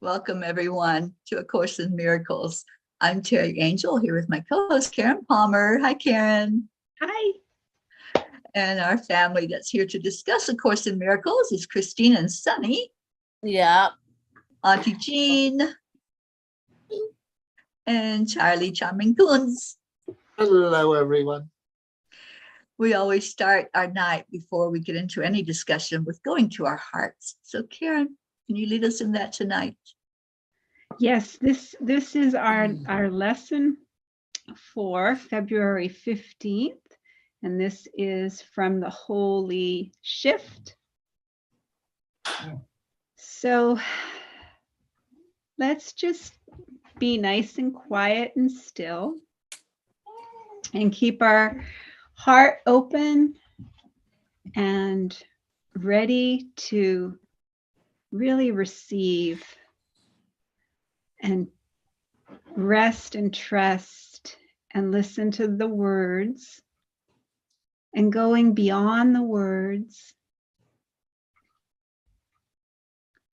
Welcome, everyone, to A Course in Miracles. I'm Teri Angel here with my co-host, Karen Palmer. Hi, Karen. Hi. And our family that's here to discuss A Course in Miracles is Christine and Sunny. Yeah. Auntie Jean. And Charlie Charming Coons. Hello, everyone. We always start our night before we get into any discussion with going to our hearts. So, Karen, can you lead us in that tonight? Yes, this is our lesson for February 15th, and this is from the Holy Shift. So let's just be nice and quiet and still and keep our heart open and ready to really receive and rest and trust and listen to the words and going beyond the words,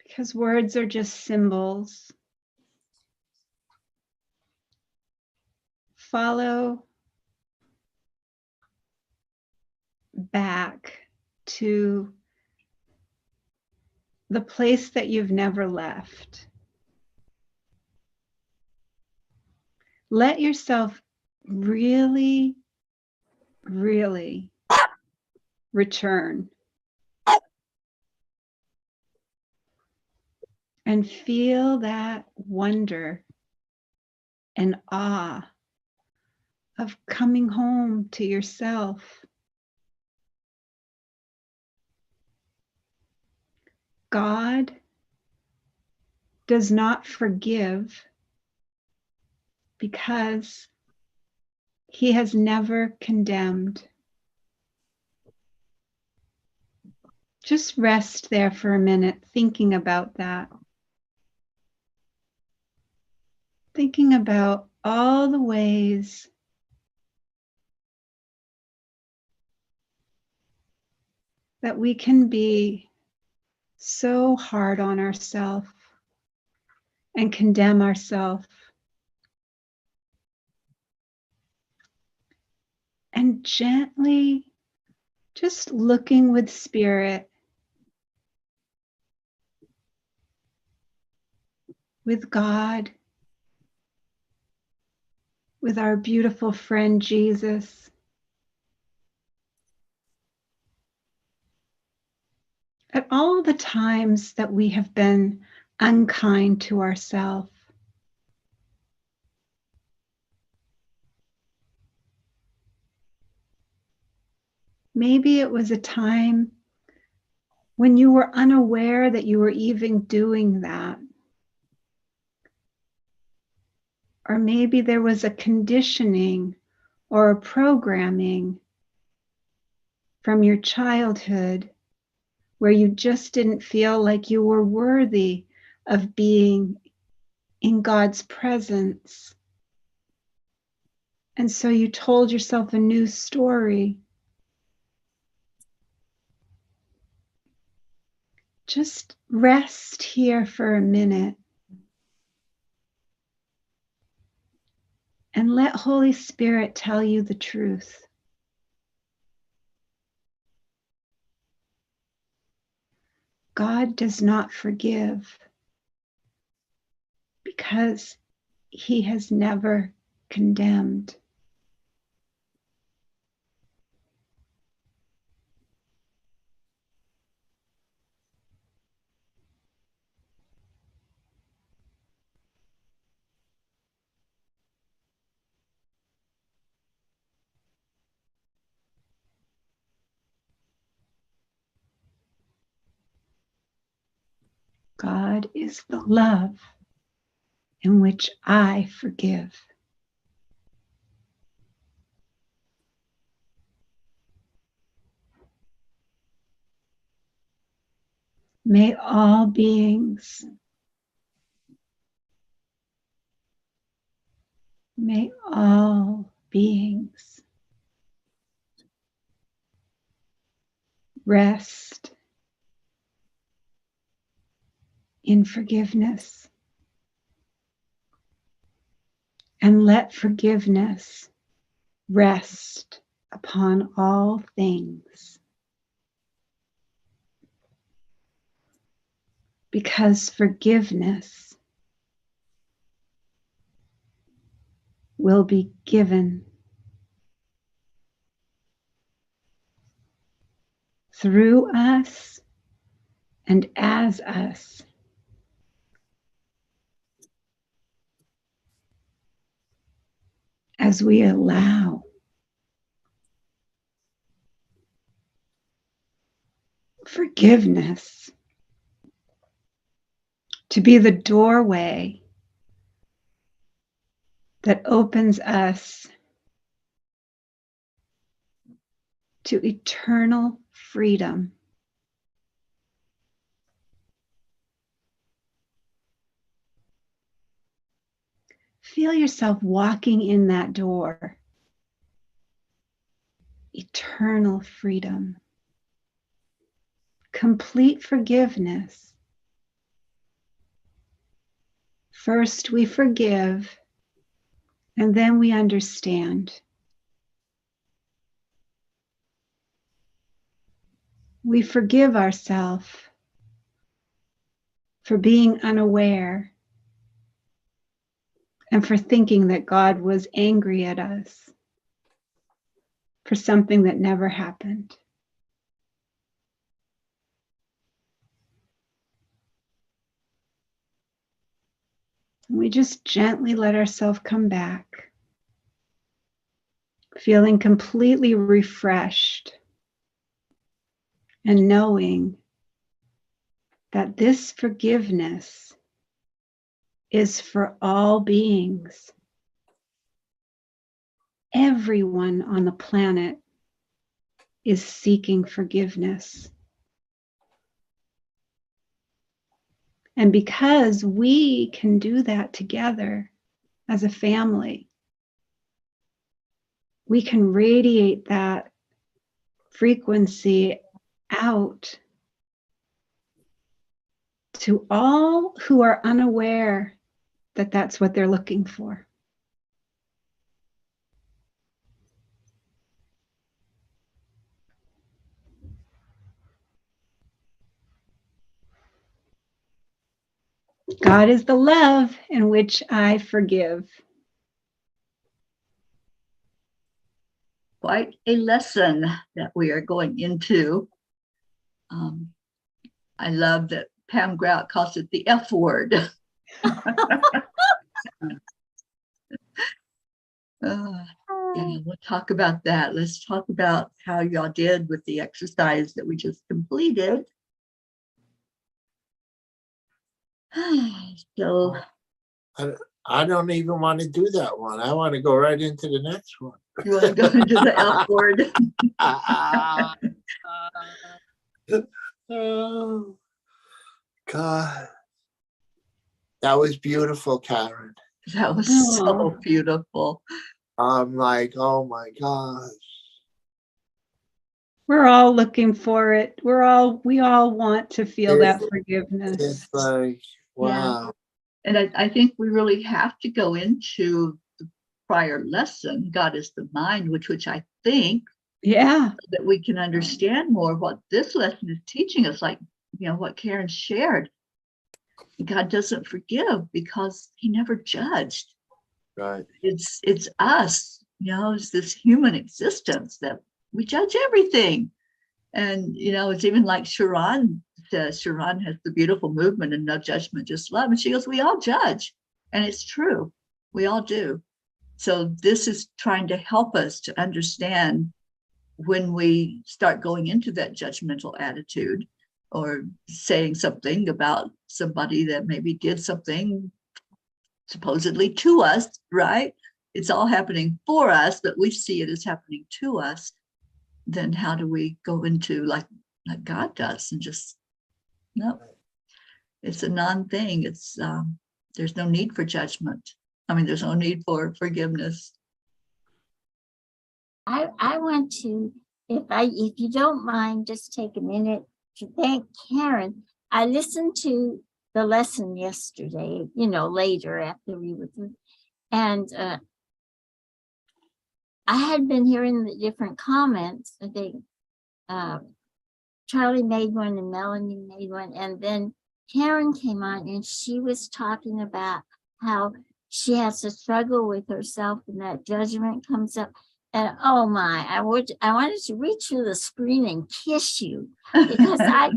because words are just symbols. Follow back to the place that you've never left. Let yourself really, really return and feel that wonder and awe of coming home to yourself. God does not forgive because he has never condemned. Just rest there for a minute, thinking about that. Thinking about all the ways that we can be so hard on ourselves and condemn ourselves. And gently, just looking with spirit, with God, with our beautiful friend Jesus, at all the times that we have been unkind to ourselves. Maybe it was a time when you were unaware that you were even doing that. Or maybe there was a conditioning or a programming from your childhood where you just didn't feel like you were worthy of being in God's presence. And so you told yourself a new story. Just rest here for a minute and let Holy Spirit tell you the truth. God does not forgive because he has never condemned. God is the love in which I forgive. May all beings, rest in forgiveness. and let forgiveness rest upon all things. Because forgiveness will be given through us and as us. As we allow forgiveness to be the doorway that opens us to eternal freedom. Feel yourself walking in that door. Eternal freedom. Complete forgiveness. First we forgive, and then we understand. We forgive ourselves for being unaware and for thinking that God was angry at us for something that never happened. And we just gently let ourselves come back, feeling completely refreshed and knowing that this forgiveness is for all beings. Everyone on the planet is seeking forgiveness. And because we can do that together as a family, we can radiate that frequency out to all who are unaware that that's what they're looking for. God is the love in which I forgive. Quite a lesson that we are going into. I love that Pam Grout calls it the F word. Yeah, we'll talk about that. Let's talk about how y'all did with the exercise that we just completed. So I don't even want to do that one. I want to go right into the next one. you want to go into the F word? Oh, God. That was beautiful, Karen. That was so beautiful. I'm like, oh my gosh. We're all looking for it. We all want to feel that forgiveness. It's like, wow. Yeah. And I think we really have to go into the prior lesson, God is the mind, which I think that we can understand more what this lesson is teaching us, like, what Karen shared. God doesn't forgive because he never judged. Right. It's us, it's this human existence that we judge everything. And, it's even like Sharon says, Sharon has the beautiful movement and no judgment, just love. And she goes, we all judge. And it's true. We all do. So this is trying to help us to understand when we start going into that judgmental attitude or saying something about somebody that maybe did something supposedly to us, right? It's all happening for us, but we see it as happening to us. Then how do we go into like God does and just, no, it's a non-thing. It's there's no need for judgment. I mean, there's no need for forgiveness. I want to, if you don't mind, just take a minute to thank Karen. I listened to the lesson yesterday, later after we were through, And I had been hearing the different comments. I think Charlie made one and Melanie made one. And then Karen came on and she was talking about how she has to struggle with herself and that judgment comes up. And oh my, I wanted to reach through the screen and kiss you because I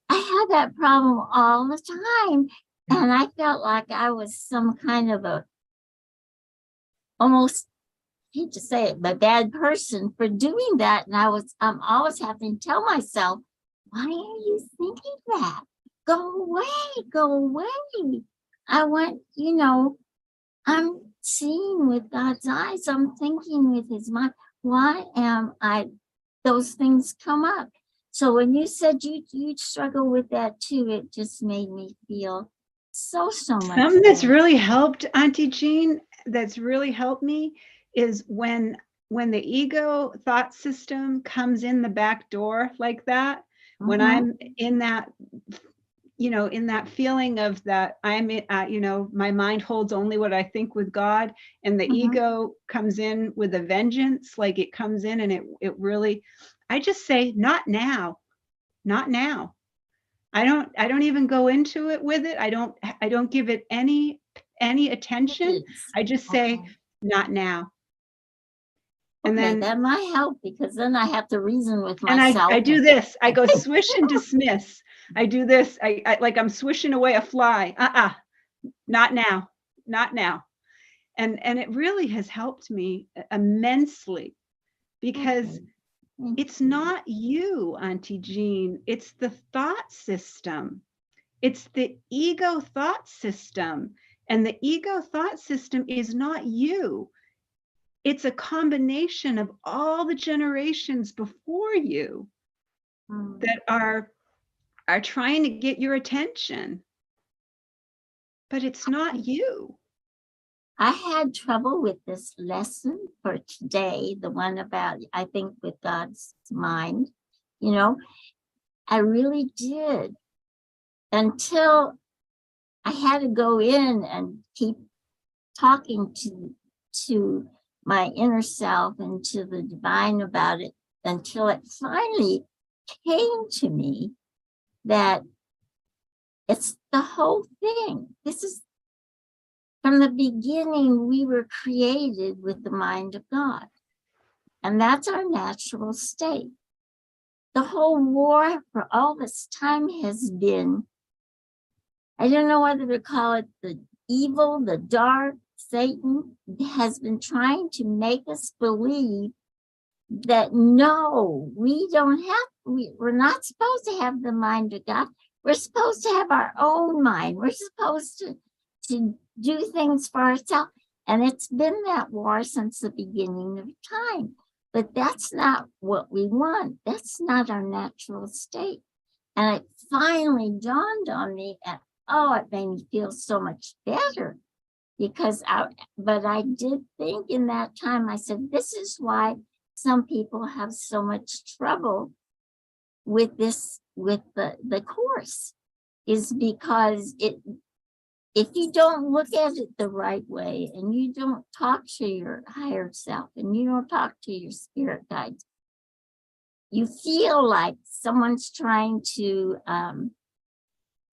had that problem all the time. And I felt like I was some kind of a almost, I hate to say it, but bad person for doing that. And I'm always having to tell myself, why are you thinking that? Go away, go away. I want, I'm seeing with God's eyes. I'm thinking with his mind. Why am I, those things come up. So when you said you struggle with that too, it just made me feel so much Something that's better. really helped, Auntie Jean, that's really helped me is when the ego thought system comes in the back door like that, when I'm in that, in that feeling of that I'm, my mind holds only what I think with God, and the ego comes in with a vengeance, like it comes in and it really, I just say, not now, not now. I don't even go into it with it. I don't give it any attention. I just say, not now. And then that might help because then I have to reason with and myself. I do this. I go swish and dismiss. I do this. I like I'm swishing away a fly. Not now, not now. And it really has helped me immensely because it's not you, Auntie Jean. It's the thought system. It's the ego thought system. And the ego thought system is not you. It's a combination of all the generations before you that are trying to get your attention. But it's not you. I had trouble with this lesson for today, the one about, I think, with God's mind. I really did until I had to go in and keep talking to my inner self and to the divine about it until it finally came to me that it's the whole thing. This is from the beginning, we were created with the mind of God, and that's our natural state. The whole war for all this time has been, I don't know whether to call it the evil, the dark, Satan has been trying to make us believe that no, we don't have, we're not supposed to have the mind of God. We're supposed to have our own mind. We're supposed to do things for ourselves. And it's been that war since the beginning of time. But that's not what we want. That's not our natural state. And it finally dawned on me, and it made me feel so much better. Because but I did think in that time, I said, this is why some people have so much trouble with this, with the course, is because if you don't look at it the right way and you don't talk to your higher self and you don't talk to your spirit guides, you feel like someone's trying to,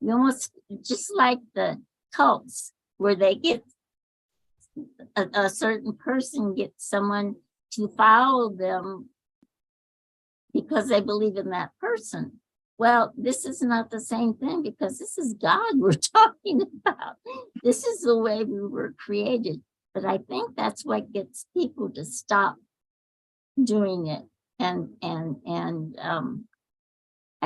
you almost just like the cults where they get a certain person, gets someone to follow them because they believe in that person. Well, this is not the same thing because this is God we're talking about. This is the way we were created. But I think that's what gets people to stop doing it. And I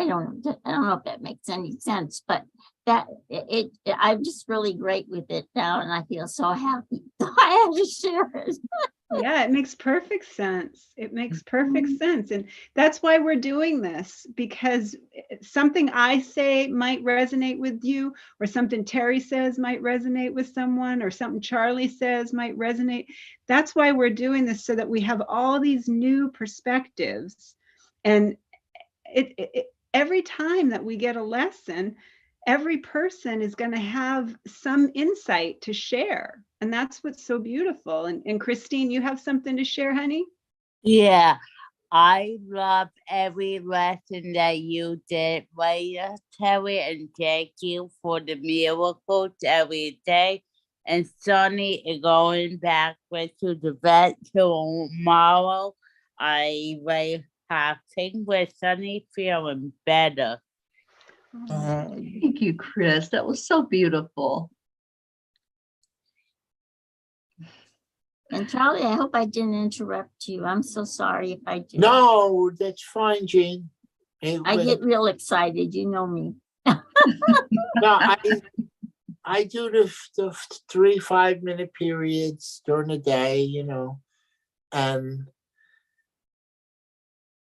don't know if that makes any sense, but that I'm just really great with it now, and I feel so happy. So I had to share it. Yeah, it makes perfect sense. It makes perfect sense. And that's why we're doing this, because something I say might resonate with you, or something Teri says might resonate with someone, or something Charlie says might resonate. That's why we're doing this, so that we have all these new perspectives. And every time that we get a lesson, every person is going to have some insight to share. And that's what's so beautiful. And Christine, you have something to share, honey? Yeah, I love every lesson that you did, Raya, Terry, and thank you for the miracles every day. And Sonny is going back to the vet tomorrow. I will have things with Sonny feeling better. Thank you, Chris. That was so beautiful. And Charlie, I hope I didn't interrupt you. I'm so sorry if I did. No, that's fine, Jean. I get real excited. You know me. No, I do the 3 5-minute periods during the day, you know, and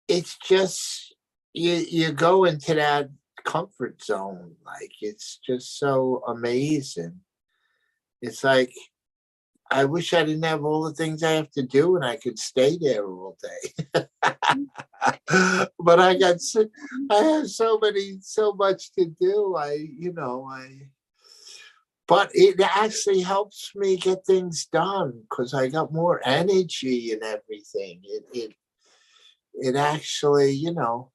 it's just you go into that comfort zone. Like, it's just so amazing. It's like, I wish I didn't have all the things I have to do and I could stay there all day. But I have so much to do. But it actually helps me get things done because I got more energy and everything. It actually, you know,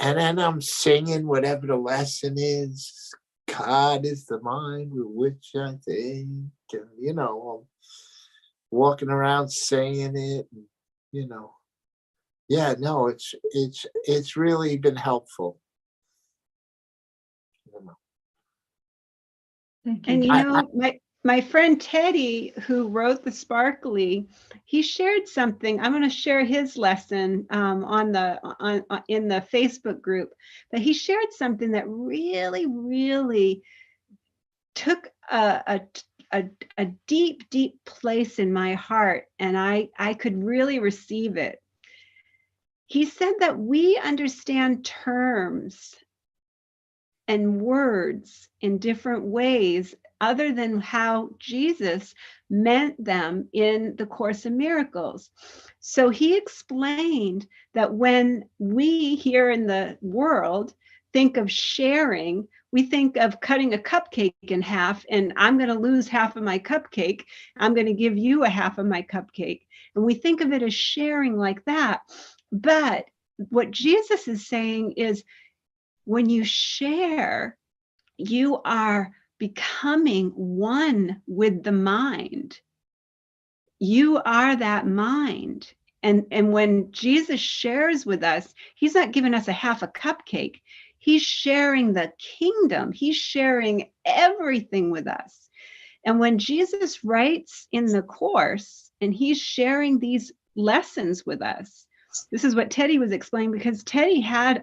and then I'm singing whatever the lesson is. God is the mind with which I think, and, you know, I'm walking around saying it, and, you know, yeah, no, it's really been helpful. You know. Thank you. And you know, my friend Teddy, who wrote the Sparkly, he shared something. I'm going to share his lesson in the Facebook group. But he shared something that really, really took a deep, deep place in my heart, and I could really receive it. He said that we understand terms and words in different ways other than how Jesus meant them in the Course in Miracles. So he explained that when we here in the world think of sharing, we think of cutting a cupcake in half, and I'm going to lose half of my cupcake. I'm going to give you a half of my cupcake. And we think of it as sharing like that. But what Jesus is saying is, when you share, you are becoming one with the mind. You are that mind. And when Jesus shares with us, he's not giving us a half a cupcake. He's sharing the kingdom. He's sharing everything with us. And when Jesus writes in the Course and he's sharing these lessons with us, this is what Teddy was explaining, because Teddy had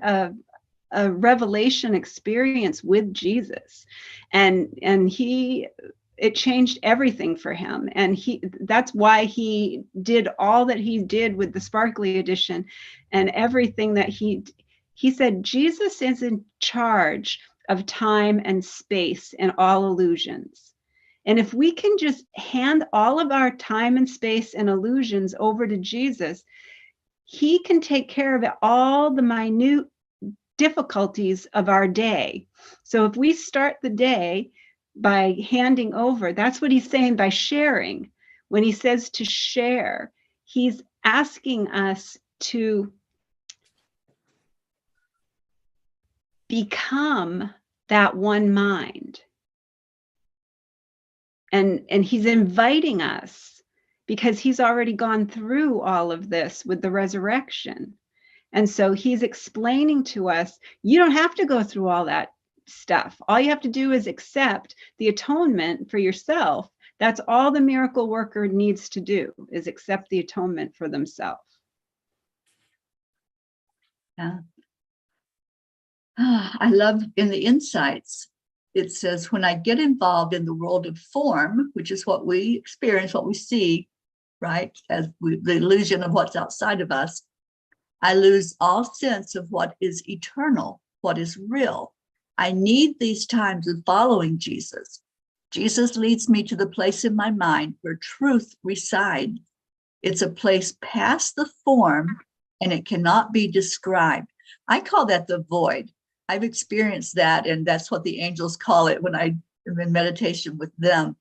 a revelation experience with Jesus, and it changed everything for him. And that's why he did all that he did with the Sparkly edition and everything that he said. Jesus is in charge of time and space and all illusions. And if we can just hand all of our time and space and illusions over to Jesus, he can take care of it, all the minute difficulties of our day. So if we start the day by handing over, that's what he's saying by sharing. When he says to share, he's asking us to become that one mind. And he's inviting us because he's already gone through all of this with the resurrection. And so he's explaining to us, you don't have to go through all that stuff. All you have to do is accept the atonement for yourself. That's all the miracle worker needs to do, is accept the atonement for themselves. Yeah. I love in the insights, it says, when I get involved in the world of form, which is what we experience, what we see, right, as the illusion of what's outside of us, I lose all sense of what is eternal, what is real. I need these times of following Jesus. Jesus leads me to the place in my mind where truth resides. It's a place past the form, and it cannot be described. I call that the void. I've experienced that, and that's what the angels call it when I am in meditation with them.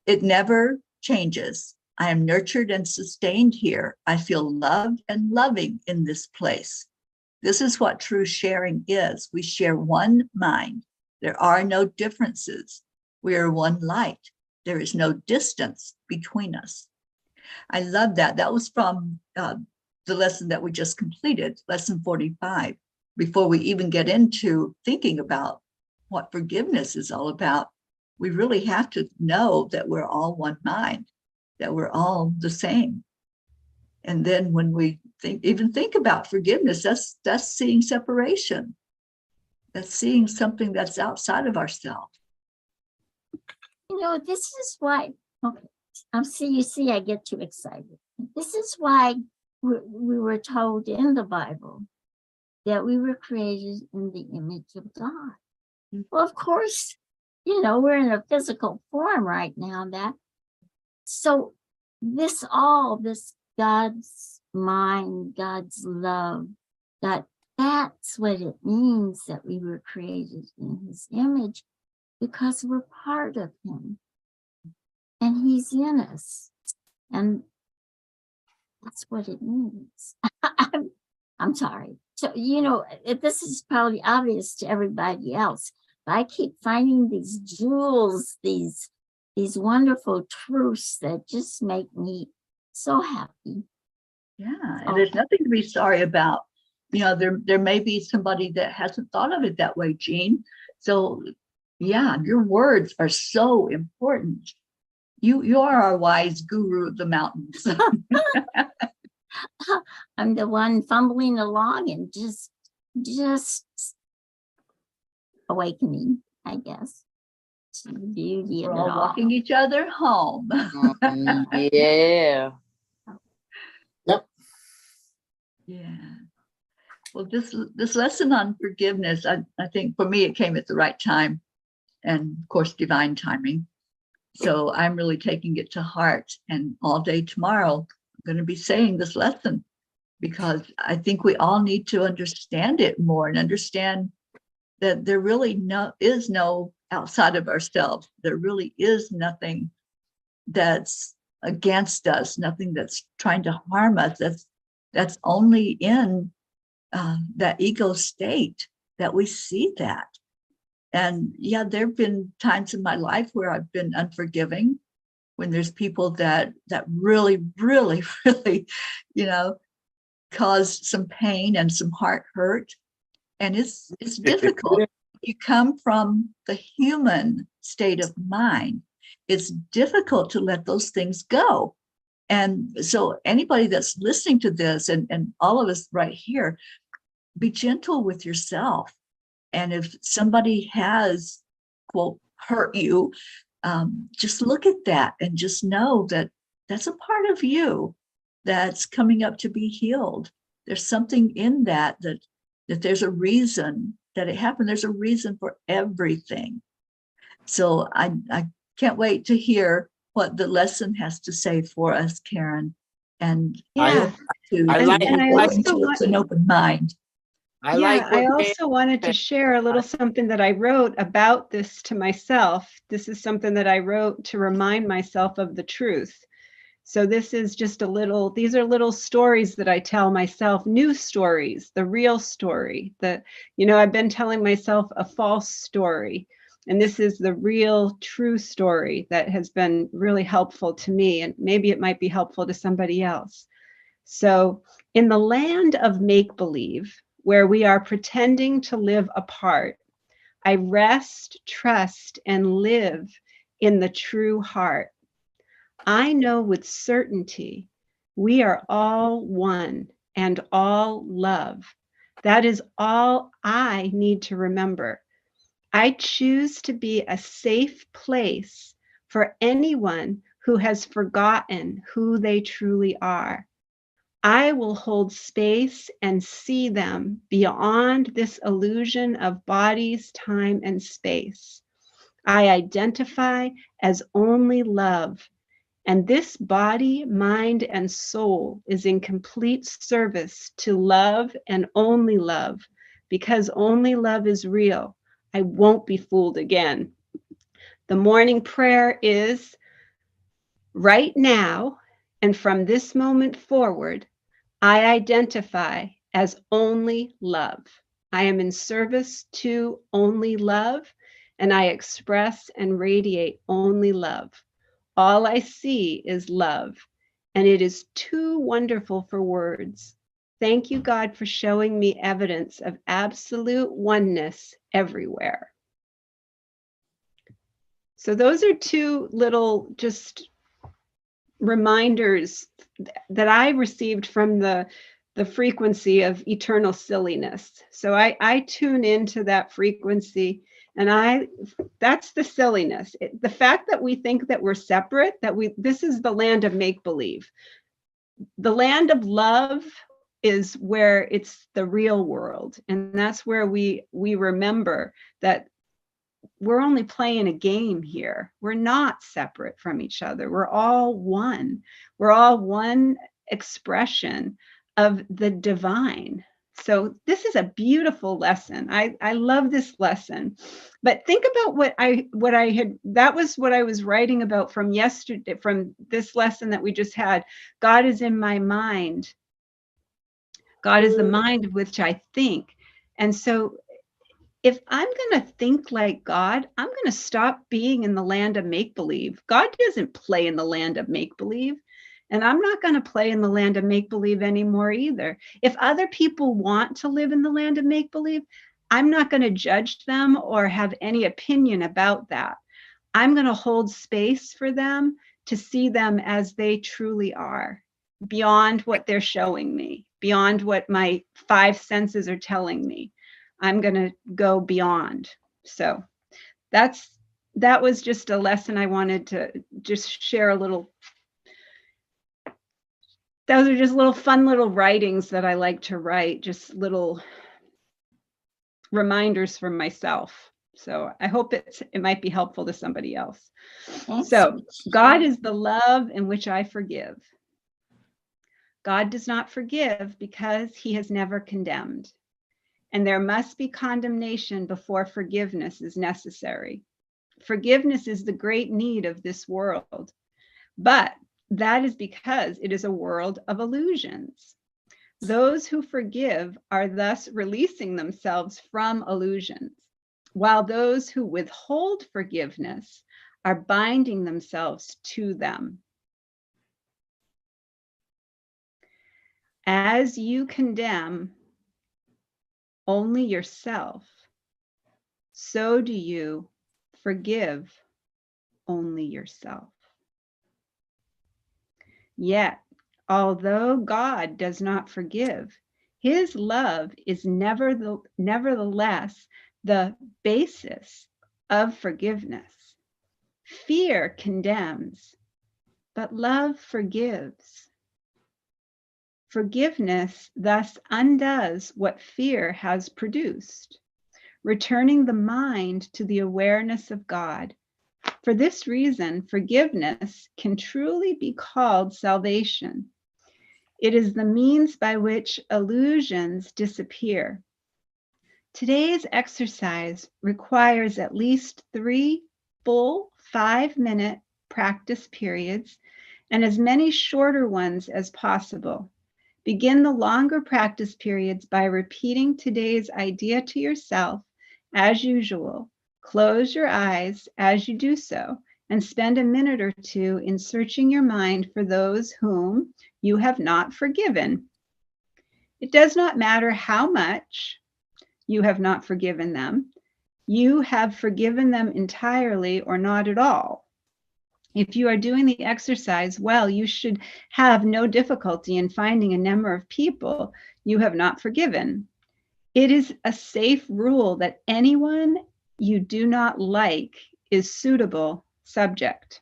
It never changes. I am nurtured and sustained here. I feel loved and loving in this place. This is what true sharing is. We share one mind. There are no differences. We are one light. There is no distance between us. I love that. That was from the lesson that we just completed, lesson 45. Before we even get into thinking about what forgiveness is all about, we really have to know that we're all one mind, that we're all the same. And then when we think about forgiveness, that's seeing separation. That's seeing something that's outside of ourselves. You know, this is why, okay, you see, I get too excited. This is why we were told in the Bible that we were created in the image of God. Well, of course, you know, we're in a physical form right now. So this God's mind, God's love, that's what it means that we were created in his image, because we're part of him and he's in us. And that's what it means. I'm sorry. So, you know, this is probably obvious to everybody else, but I keep finding these jewels, these wonderful truths that just make me so happy. Yeah, and there's nothing to be sorry about. You know, there may be somebody that hasn't thought of it that way, Jean. So yeah, your words are so important. You are our wise guru of the mountains. I'm the one fumbling along and just awakening, I guess, to the beauty of We're it all all. walking each other home. Yeah. Yep. Yeah. Well, this lesson on forgiveness, I think for me, it came at the right time, and of course, divine timing. So I'm really taking it to heart, and all day tomorrow, I'm going to be saying this lesson, because I think we all need to understand it more and understand that there really is no outside of ourselves. There really is nothing that's against us, nothing that's trying to harm us. That's only in that ego state that we see that. And yeah, there have been times in my life where I've been unforgiving, when there's people that really, really, really, you know, cause some pain and some heart hurt. And it's difficult. You come from the human state of mind. It's difficult to let those things go. And so anybody that's listening to this, and all of us right here, be gentle with yourself. And if somebody has, quote, hurt you, just look at that and just know that that's a part of you that's coming up to be healed. There's something in that there's a reason that it happened. There's a reason for everything. So I can't wait to hear what the lesson has to say for us, Karen. And Yeah. I like an open mind. I also wanted to share a little something that I wrote about this to myself. This is something that I wrote to remind myself of the truth. So this is just these are little stories that I tell myself, new stories, the real story. I've been telling myself a false story, and this is the real, true story that has been really helpful to me, and maybe it might be helpful to somebody else. So in the land of make-believe, where we are pretending to live apart, I rest, trust, and live in the true heart. I know with certainty we are all one and all love. That is all I need to remember. I choose to be a safe place for anyone who has forgotten who they truly are. I will hold space and see them beyond this illusion of bodies, time, and space. I identify as only love, and this body, mind, and soul is in complete service to love and only love, Because only love is real, I won't be fooled again. The morning prayer is, right now, and from this moment forward, I identify as only love. I am in service to only love, and I express and radiate only love. All I see is love, and it is too wonderful for words. Thank you, God, for showing me evidence of absolute oneness everywhere. So those are two little just reminders that I received from the frequency of eternal silliness. So I tune into that frequency, and that's the silliness. The fact that we think that we're separate, this is the land of make-believe. The land of love is where it's the real world. And that's where we remember that we're only playing a game here. We're not separate from each other. We're all one. We're all one expression of the divine. So this is a beautiful lesson. I love this lesson. But think about that was what I was writing about from yesterday, from this lesson that we just had. God is in my mind. God is the mind of which I think. And so if I'm going to think like God, I'm going to stop being in the land of make-believe. God doesn't play in the land of make-believe. And I'm not going to play in the land of make-believe anymore either. If other people want to live in the land of make-believe, I'm not going to judge them or have any opinion about that. I'm going to hold space for them to see them as they truly are, beyond what they're showing me, beyond what my 5 senses are telling me. I'm going to go beyond. So that was just a lesson I wanted to just share a little. Those are just little fun little writings that I like to write, just little reminders for myself. So I hope it might be helpful to somebody else. So God is the love in which I forgive. God does not forgive because he has never condemned. And there must be condemnation before forgiveness is necessary. Forgiveness is the great need of this world. But that is because it is a world of illusions. Those who forgive are thus releasing themselves from illusions, while those who withhold forgiveness are binding themselves to them. As you condemn only yourself, so do you forgive only yourself. Yet, although God does not forgive, his love is nevertheless the basis of forgiveness. Fear condemns, but love forgives. Forgiveness thus undoes what fear has produced, returning the mind to the awareness of God. For this reason, forgiveness can truly be called salvation. It is the means by which illusions disappear. Today's exercise requires at least 3 full 5-minute practice periods and as many shorter ones as possible. Begin the longer practice periods by repeating today's idea to yourself as usual. Close your eyes as you do so and spend a minute or two in searching your mind for those whom you have not forgiven. It does not matter how much you have not forgiven them. You have forgiven them entirely or not at all. If you are doing the exercise well, you should have no difficulty in finding a number of people you have not forgiven. It is a safe rule that anyone you do not like is suitable subject.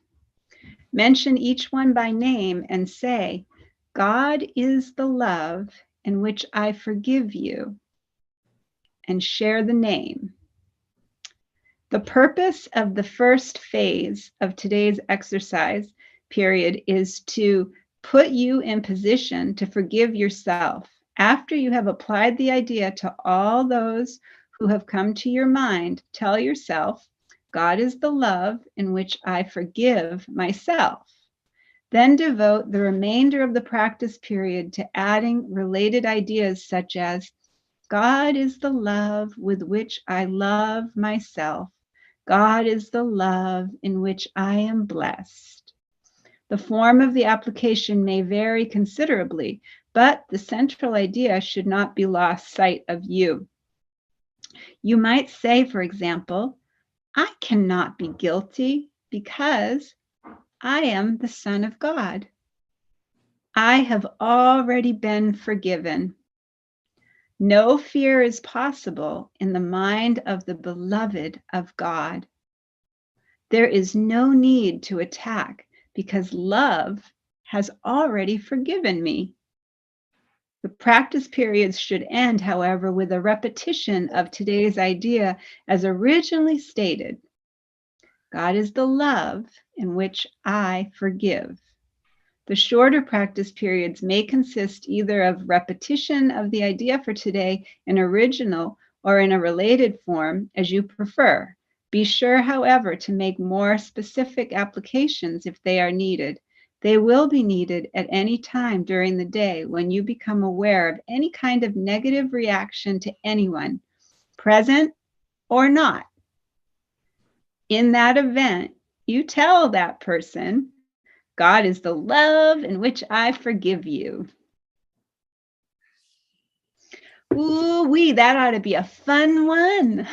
Mention each one by name and say, God is the love in which I forgive you, and share the name. The purpose of the first phase of today's exercise period is to put you in position to forgive yourself After you have applied the idea to all those who have come to your mind, tell yourself, God is the love in which I forgive myself. Then devote the remainder of the practice period to adding related ideas such as, God is the love with which I love myself. God is the love in which I am blessed. The form of the application may vary considerably, but the central idea should not be lost sight of you. You might say, for example, I cannot be guilty because I am the Son of God. I have already been forgiven. No fear is possible in the mind of the beloved of God. There is no need to attack because love has already forgiven me. The practice periods should end, however, with a repetition of today's idea as originally stated. God is the love in which I forgive. The shorter practice periods may consist either of repetition of the idea for today in original or in a related form, as you prefer. Be sure, however, to make more specific applications if they are needed. They will be needed at any time during the day when you become aware of any kind of negative reaction to anyone, present or not. In that event, you tell that person, God is the love in which I forgive you. Ooh-wee, that ought to be a fun one.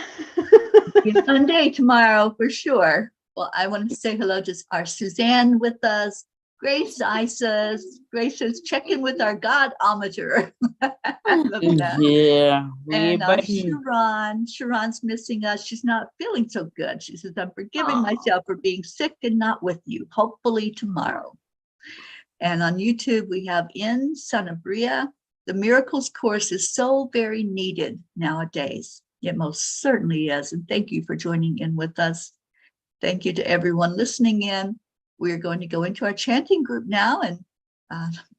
Be a fun day tomorrow for sure. Well, I want to say hello to our Suzanne with us. Grace Isis. Grace says, check in with our Godometer. I love that. Yeah. And Sharon. Sharon's missing us. She's not feeling so good. She says, I'm forgiving myself for being sick and not with you. Hopefully tomorrow. And on YouTube, we have In Sanabria. The Miracles course is so very needed nowadays. It most certainly is. And thank you for joining in with us. Thank you to everyone listening in. We're going to go into our chanting group now and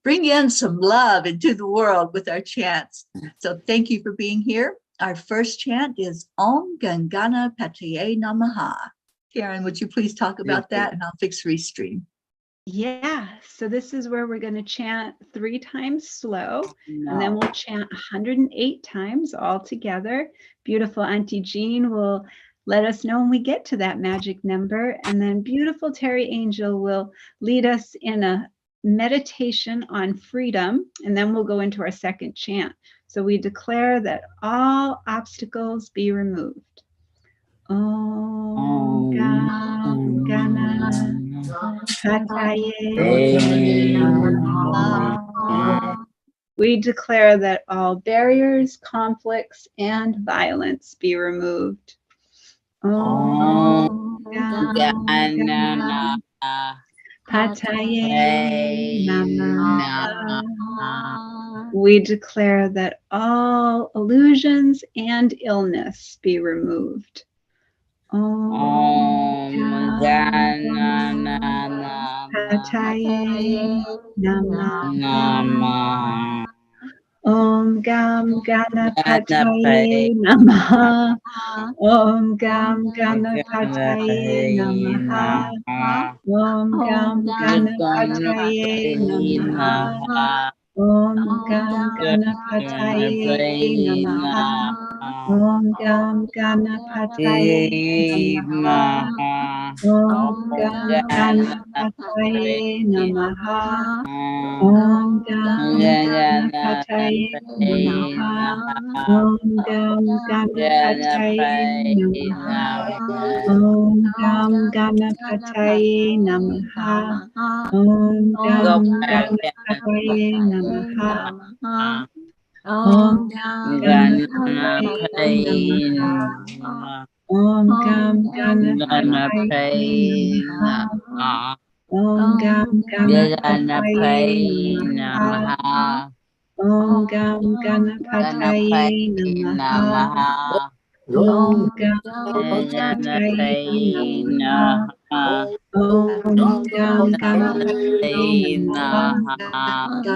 bring in some love into the world with our chants. So thank you for being here. Our first chant is Om Gam Ganapataye Namaha. Karen, would you please talk about that? And I'll fix Restream. Yeah, so this is where we're going to chant 3 times slow, and then we'll chant 108 times all together. Beautiful Auntie Jean will let us know when we get to that magic number, and then beautiful Teri Angel will lead us in a meditation on freedom, and then we'll go into our second chant. So we declare that all obstacles be removed. Om Gam Ganapataye Namaha. We declare that all barriers, conflicts, and violence be removed. Om Gam Ganapataye Namaha. We declare that all illusions and illness be removed. Om Gam Ganapataye Namaha. Om Gam Ganapataye Namaha. Om Gam Ganapataye Namaha. Om Gam Ganapataye Namaha. Om Gam Ganapataye Namaha. Om Gam Ganapataye Namaha. Om Gam Ganapataye Namaha. Om Gam Ganapataye Namaha. Om Gam Ganapataye Namaha. Om Gam Ganapataye Namaha. Om Gam Ganapataye Namaha. Om Gam Ganapataye Namaha. Om Gam Ganapataye Namaha. Om Gam Ganapataye Namaha. Om Gam Ganapataye Namaha. Om Gam Ganapataye Namaha. Om Gam Ganapataye Namaha.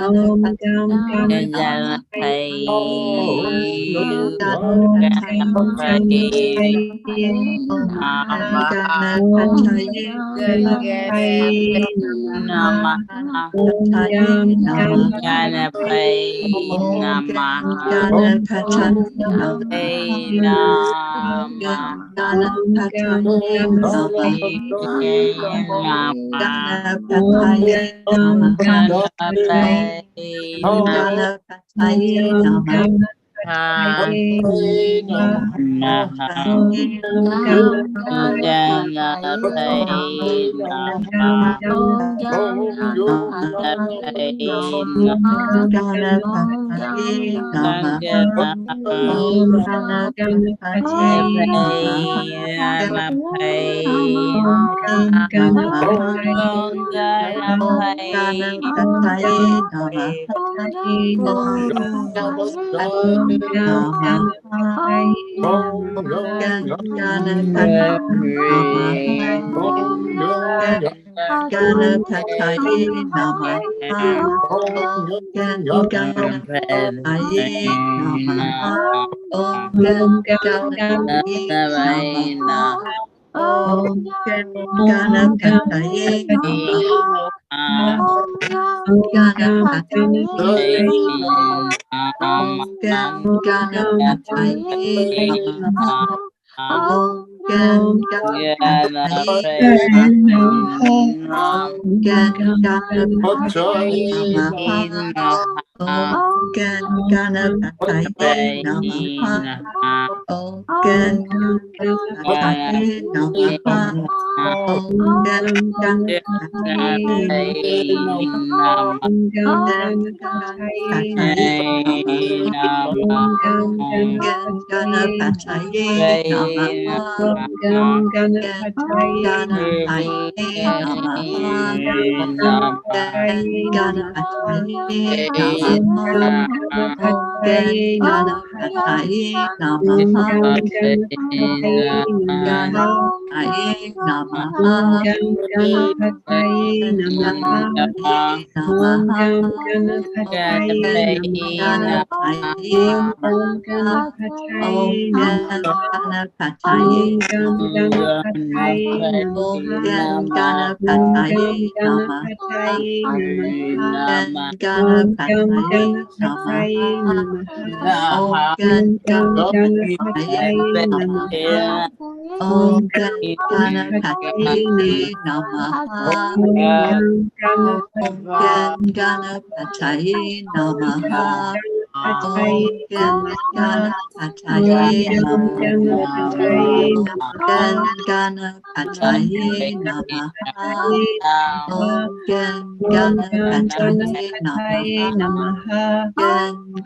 Om Gam Ganapataye Namaha. Om Gam Ganapataye Namaha. Om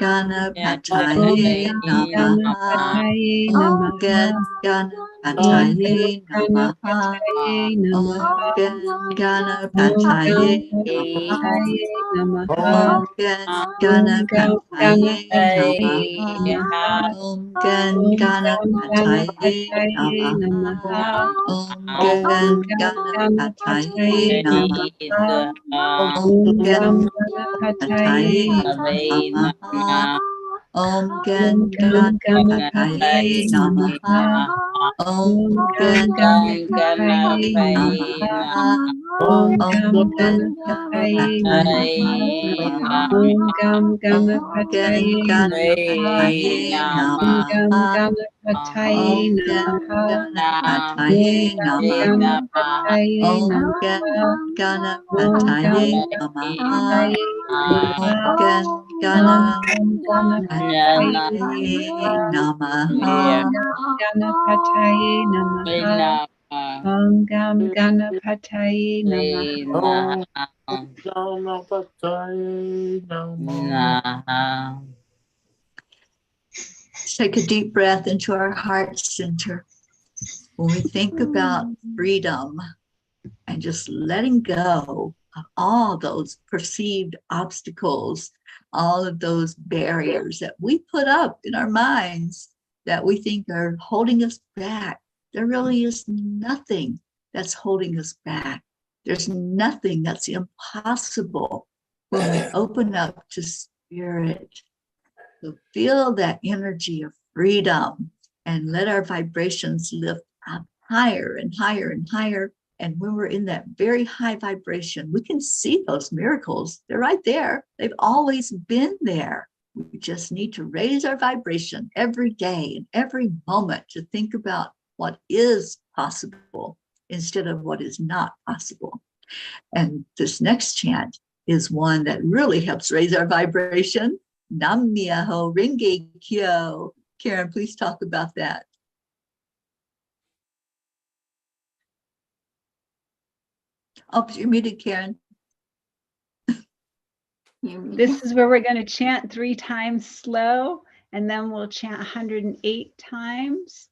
Ganapataye Namaha. Om Gam Ganapataye Namaha. Om Ganapataye Namaha. Om Gam Ganapataye Om Gam Ganapataye Namaha. Take a deep breath into our heart center. When we think about freedom and just letting go of all those perceived obstacles, all of those barriers that we put up in our minds that we think are holding us back, there really is nothing that's holding us back. There's nothing that's impossible when we open up to spirit. So feel that energy of freedom and let our vibrations lift up higher and higher and higher. And when we're in that very high vibration, we can see those miracles. They're right there. They've always been there. We just need to raise our vibration every day and every moment to think about what is possible instead of what is not possible. And this next chant is one that really helps raise our vibration. Nam Myoho Renge Kyo. Karen, please talk about that. Oh, you're muted, Karen. This is where we're going to chant 3 times slow, and then we'll chant 108 times.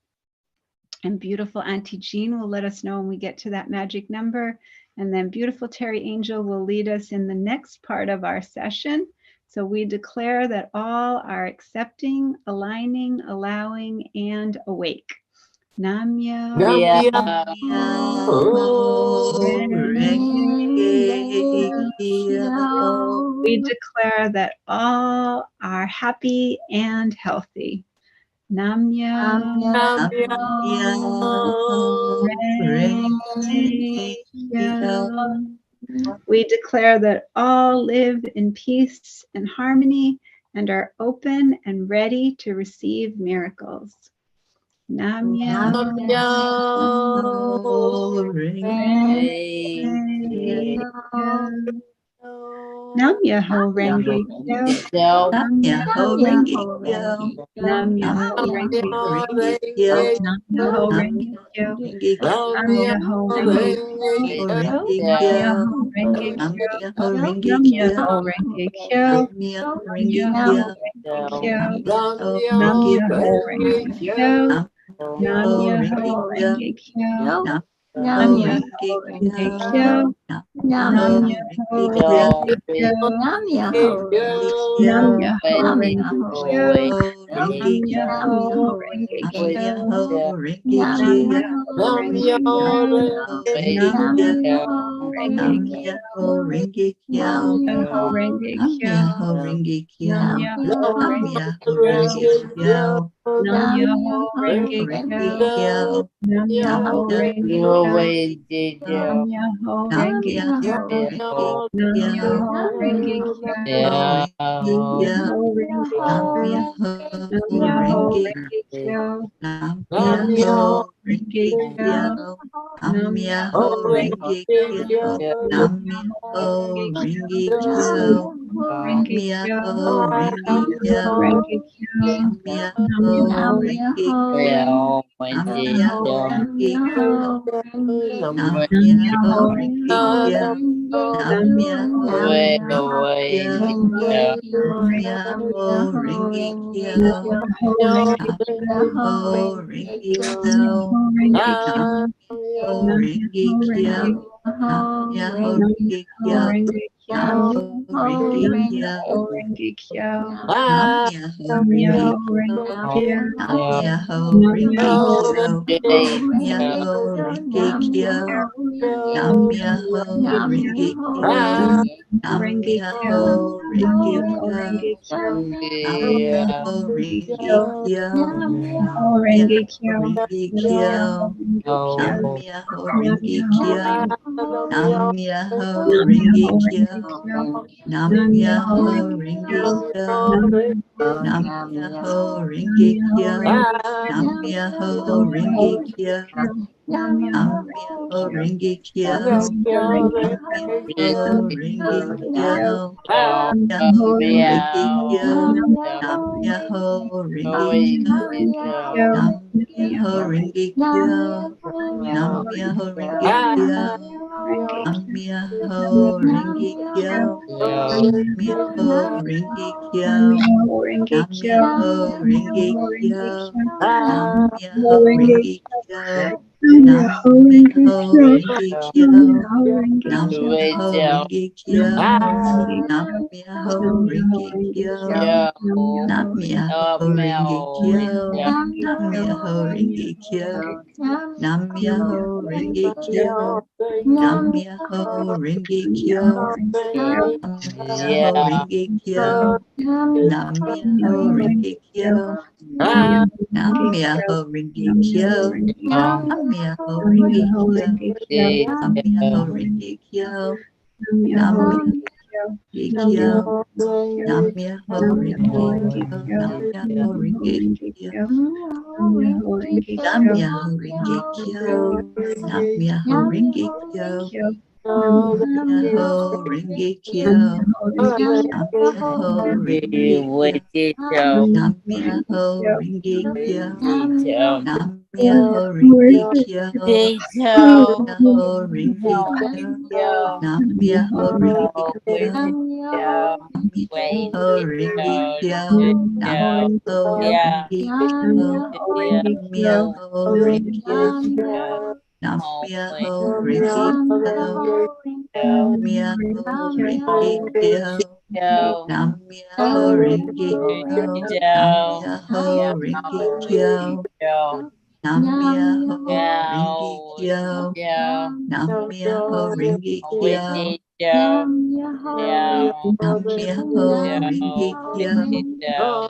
And beautiful Auntie Jean will let us know when we get to that magic number. And then beautiful Teri Angel will lead us in the next part of our session. So we declare that all are accepting, aligning, allowing, and awake. Nam Myoho Renge Kyo. We declare that all are happy and healthy. Nam Myoho Renge Kyo. We declare that all live in peace and harmony and are open and ready to receive miracles. Nam Myoho Renge Kyo. Nam Myoho Renge Kyo. Nam Myoho Renge Kyo. Nam Myoho Renge Kyo. Nam Myoho Renge Kyo. Nam Myoho Renge Kyo. Nam Myoho Renge Kyo. Nam Myoho Renge Kyo. Nam Myoho Renge Kyo. Nam Myoho Renge Kyo. Nam Myoho Renge Kyo. Nam Myoho Renge Kyo. Nam Myoho Renge Kyo. Nam Myoho Renge Kyo. Nam Myoho Renge Myoho Renge Kyo. Renge Nam Kyo. Myoho Renge Nam Kyo. Myoho Renge Kyo. Nam Myoho Renge Nam Kyo. Myoho Nam Myoho Renge Renge Kyo. Kyo. Nam Nam Myoho Renge Myoho Kyo. Renge Nam Kyo. Myoho Renge Nam Kyo. Myoho Nam Renge Myoho Kyo. Renge Kyo. Nam Nam Myoho Myoho Renge Renge Kyo. Kyo. Nam Myoho Renge Nam Kyo. Myoho Renge Kyo. Nam Myoho Renge Kyo. Nam Nam Myoho Myoho Renge Renge Kyo. Kyo. Nam Myoho Nam Renge Kyo. Myoho Renge Nam Kyo. Myoho Renge Kyo. Nam Myoho Nam Renge Myoho Kyo. Renge Kyo. Nam Nam Myoho Myoho Renge Renge Kyo. Kyo. Nam Nam Myoho Myoho Renge Kyo. Renge Nam Kyo. Myoho Renge Kyo. Nam Myoho Nam Renge Myoho Renge Kyo. Kyo. Nam Nam Myoho Myoho Renge Renge Kyo. Kyo. Nam Myoho Renge Nam Kyo. Myoho Renge Nam Kyo. Myoho Renge Nam Kyo. Myoho Nam Renge Myoho Kyo. Renge Kyo. Nam Myoho Renge Myoho Kyo. Renge Nam Kyo. Myoho Renge Kyo. Nam Myoho Nam Myoho Renge Renge Kyo. Kyo. Nam Nam Myoho Renge Myoho Kyo. Renge Kyo. Nam Nam Myoho Myoho Renge Renge Kyo. Kyo. Myoho Renge Kyo. Nam Nam Myoho Myoho Renge Renge Kyo. Kyo. Nam Myoho Renge Kyo. Nam Nam Myoho Renge Myoho Kyo. Renge Nam Kyo. Myoho Renge Nam Kyo. Myoho Nam Renge Myoho Kyo. Renge Kyo.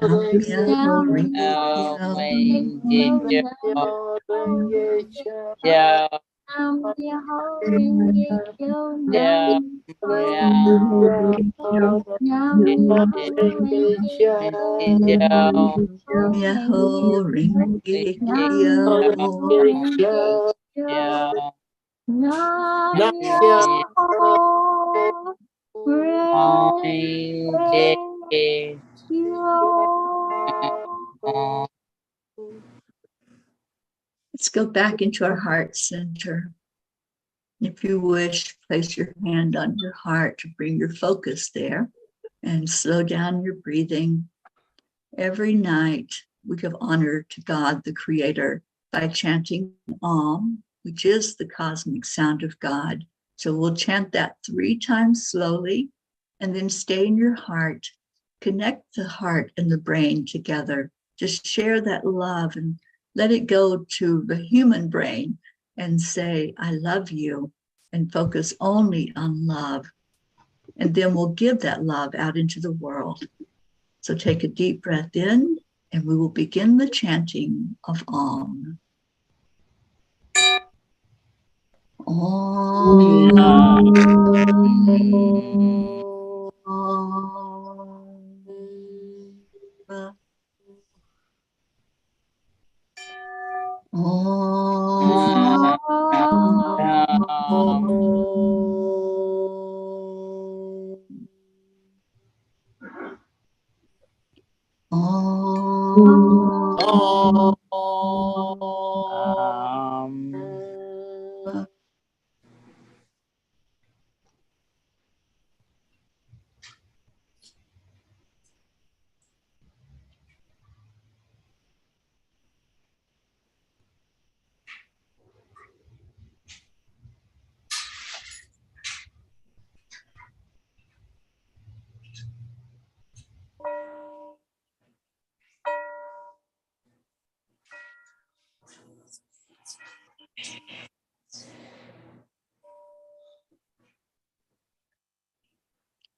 Nam Myoho Nam Renge Myoho Kyo. Renge Kyo. Nam Nam Myoho Myoho Renge Renge Kyo. Kyo. Nam Myoho Renge Kyo. Nam Myoho Renge Kyo. Nam Myoho Renge Kyo. Nam Myoho Renge Kyo. Nam Myoho Renge Kyo. Nam Myoho Renge Kyo. Myoho Renge Kyo. Let's go back into our heart center. If you wish, place your hand on your heart to bring your focus there and slow down your breathing. Every night, we give honor to God, the Creator, by chanting Om, which is the cosmic sound of God. So we'll chant that 3 times slowly and then stay in your heart. Connect the heart and the brain together. Just share that love and let it go to the human brain and say, I love you, and focus only on love. And then we'll give that love out into the world. So take a deep breath in, and we will begin the chanting of Om. Om.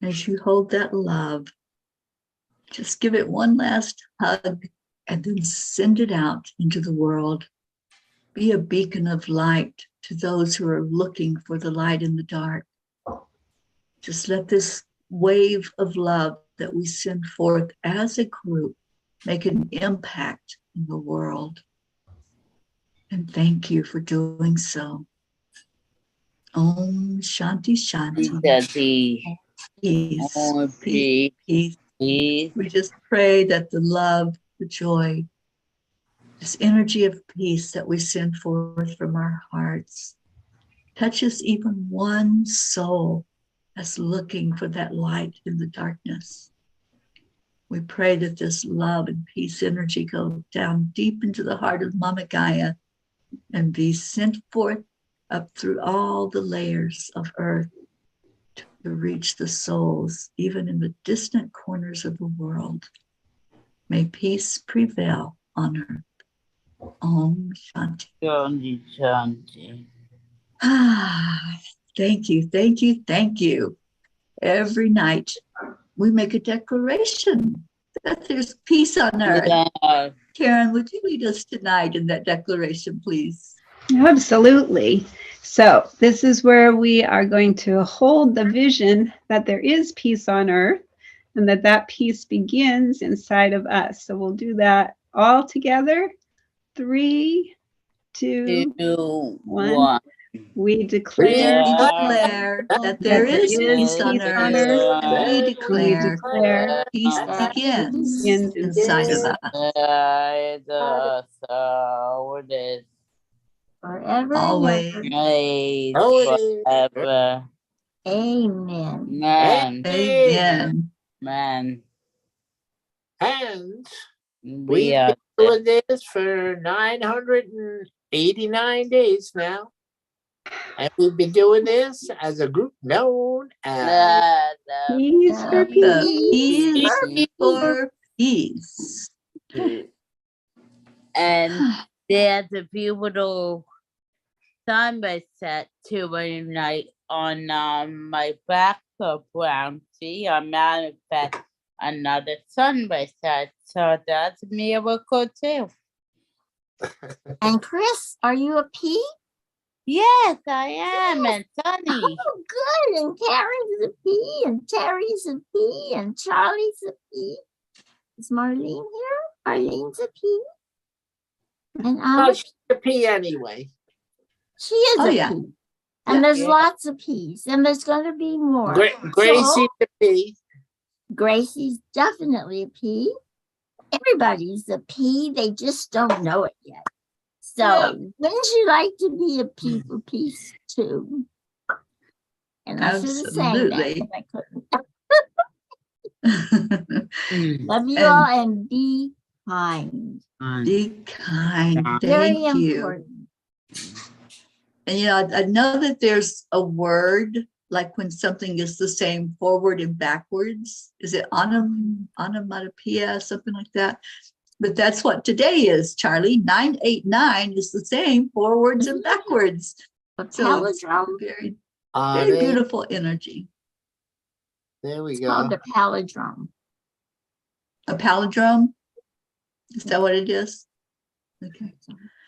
As you hold that love, just give it one last hug and then send it out into the world. Be a beacon of light to those who are looking for the light in the dark. Just let this wave of love that we send forth as a group make an impact in the world. And thank you for doing so. Om Shanti Shanti. Peace. Peace. We just pray that the love, the joy, this energy of peace that we send forth from our hearts touches even one soul that's looking for that light in the darkness. We pray that this love and peace energy go down deep into the heart of Mama Gaia and be sent forth up through all the layers of earth to reach the souls, even in the distant corners of the world. May peace prevail on earth. Om Shanti. Shanti, Shanti. Thank you, thank you, thank you. Every night we make a declaration that there's peace on earth. Yeah. Karen, would you lead us tonight in that declaration, please? Absolutely. So this is where we are going to hold the vision that there is peace on earth and that peace begins inside of us. So we'll do that all together. 3, 2, 1. We declare We declare that there is peace on earth, and we declare peace begins inside of us. Forever Always. and ever. Forever. Amen. Man. Amen. Man. And We we've are been doing this for 989 days now. And we've been doing this as a group known as peace for The peace. peace for peace. And there's a beautiful sun I set tonight on my background. See, I manifest another sunset. So that's a miracle too. And Chris, are you a pea? Yes, I am, and Sunny. Oh, good. And Karen's a pea, and Teri's a pea, and Charlie's a pea. Is Marlene here? Arlene's a pea. And she's a pea anyway. she is Oh, a yeah. pea. And there's Yeah. lots of peas, and there's going to be more. Gracie's a pea. Gracie's definitely a pea. Everybody's a pea. They just don't know it yet. So wouldn't you like to be a pea for peace too? And I should have sang that, Absolutely. but I couldn't. Love you all and be kind. Be kind. Very Thank you. important. And I know that there's a word like when something is the same forward and backwards. Is it onomatopoeia, something like that? But that's what today is, Charlie. 989 is the same forwards and backwards. A So it's palindrome. very, very beautiful energy. There we It's go. called a palindrome. A palindrome? Is that what it is? Okay.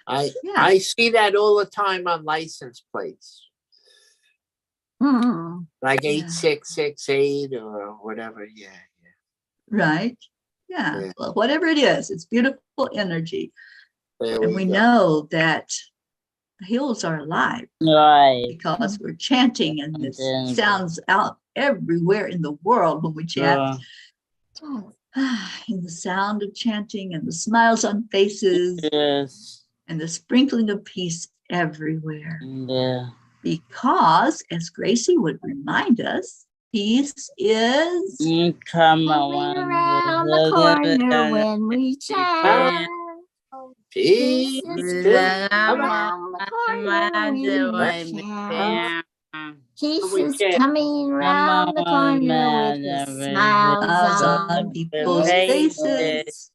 I see that all the time on license plates. Like 8668 or whatever. Yeah. Right. Yeah. Well, whatever it is, it's beautiful energy. And we go. know that the hills are alive Right. because we're chanting, and this sounds out everywhere in the world when we chant. And the sound of chanting and the smiles on faces and the sprinkling of peace everywhere. Yeah. Because, as Gracie would remind us, peace is Come Coming on. around the corner when we chant. Peace Peace is around the corner when we chant. Peace is coming around the corner with the smiles on people's faces.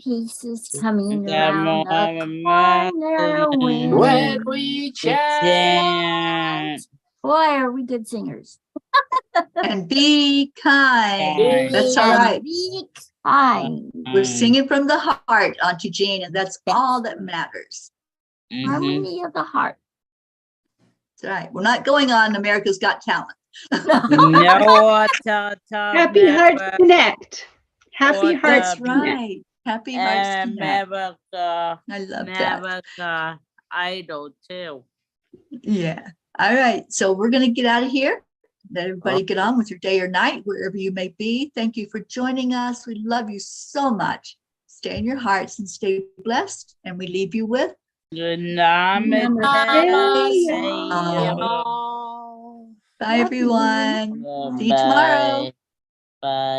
Peace is coming around the corner when we chant. Boy, are we good singers. And be kind. That's all right. Be kind. We're singing from the heart, Auntie Jean, and that's all that matters. Harmony of the heart. That's right. We're not going on America's Got Talent. No, Happy Hearts Connect. Happy Hearts That's right. Happy Hearts Connect. America. I love America Idol too. Yeah. All right. So we're going to get out of here. Let everybody get on with your day or night, wherever you may be. Thank you for joining us. We love you so much. Stay in your hearts and stay blessed. And we leave you with Good night. Bye, everyone. See you tomorrow. Bye.